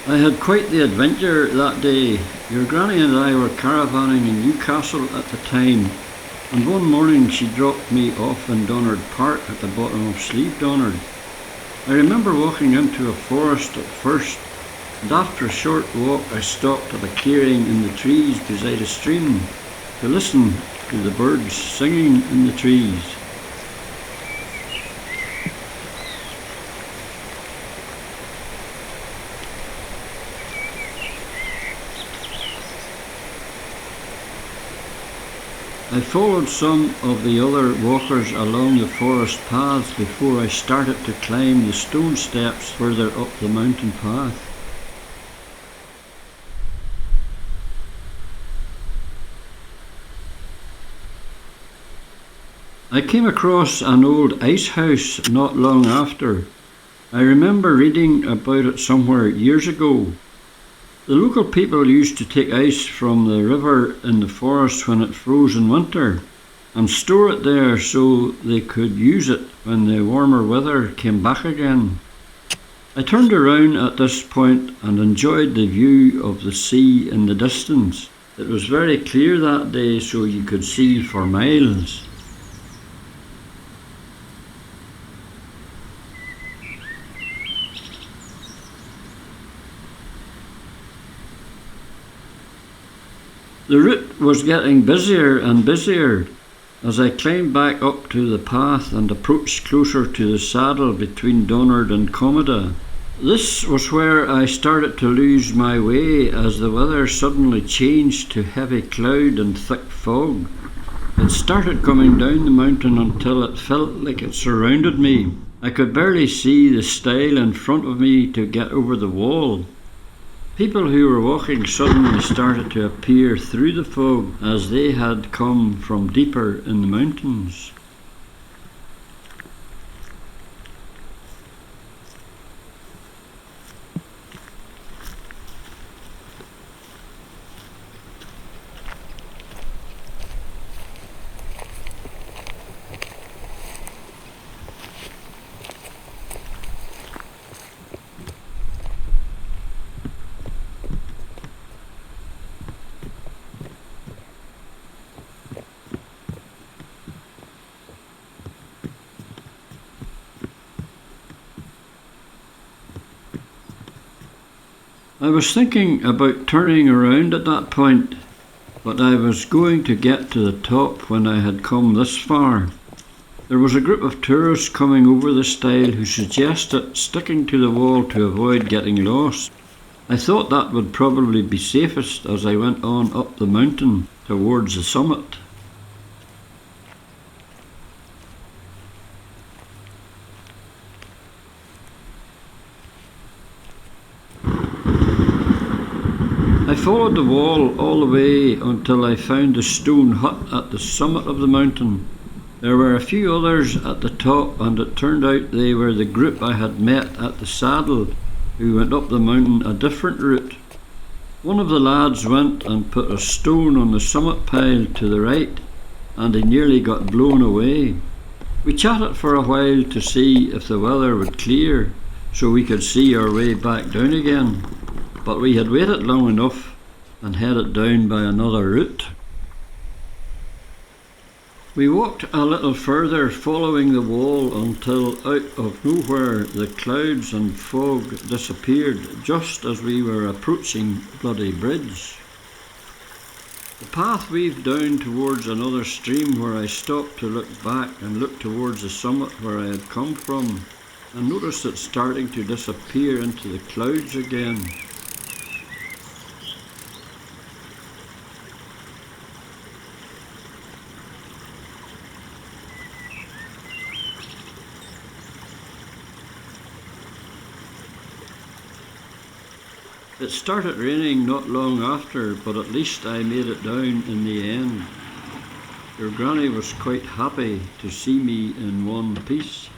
I had quite the adventure that day. Your granny and I were caravanning in Newcastle at the time, and one morning she dropped me off in Donard Park at the bottom of Slieve Donard. I remember walking into a forest at first, and after a short walk I stopped at a clearing in the trees beside a stream to listen to the birds singing in the trees. I followed some of the other walkers along the forest paths before I started to climb the stone steps further up the mountain path. I came across an old ice house not long after. I remember reading about it somewhere years ago. The local people used to take ice from the river in the forest when it froze in winter and store it there so they could use it when the warmer weather came back again. I turned around at this point and enjoyed the view of the sea in the distance. It was very clear that day, so you could see for miles. The route was getting busier and busier as I climbed back up to the path and approached closer to the saddle between Donard and Comida. This was where I started to lose my way as the weather suddenly changed to heavy cloud and thick fog. It started coming down the mountain until it felt like it surrounded me. I could barely see the stile in front of me to get over the wall. People who were walking suddenly started to appear through the fog as they had come from deeper in the mountains. I was thinking about turning around at that point, but I was going to get to the top when I had come this far. There was a group of tourists coming over the stile who suggested sticking to the wall to avoid getting lost. I thought that would probably be safest as I went on up the mountain towards the summit. I followed the wall all the way until I found a stone hut at the summit of the mountain. There were a few others at the top, and it turned out they were the group I had met at the saddle who went up the mountain a different route. One of the lads went and put a stone on the summit pile to the right, and he nearly got blown away. We chatted for a while to see if the weather would clear so we could see our way back down again, but we had waited long enough and headed down by another route. We walked a little further following the wall until out of nowhere the clouds and fog disappeared just as we were approaching Bloody Bridge. The path weaved down towards another stream where I stopped to look back and look towards the summit where I had come from and noticed it starting to disappear into the clouds again. It started raining not long after, but at least I made it down in the end. Your granny was quite happy to see me in one piece.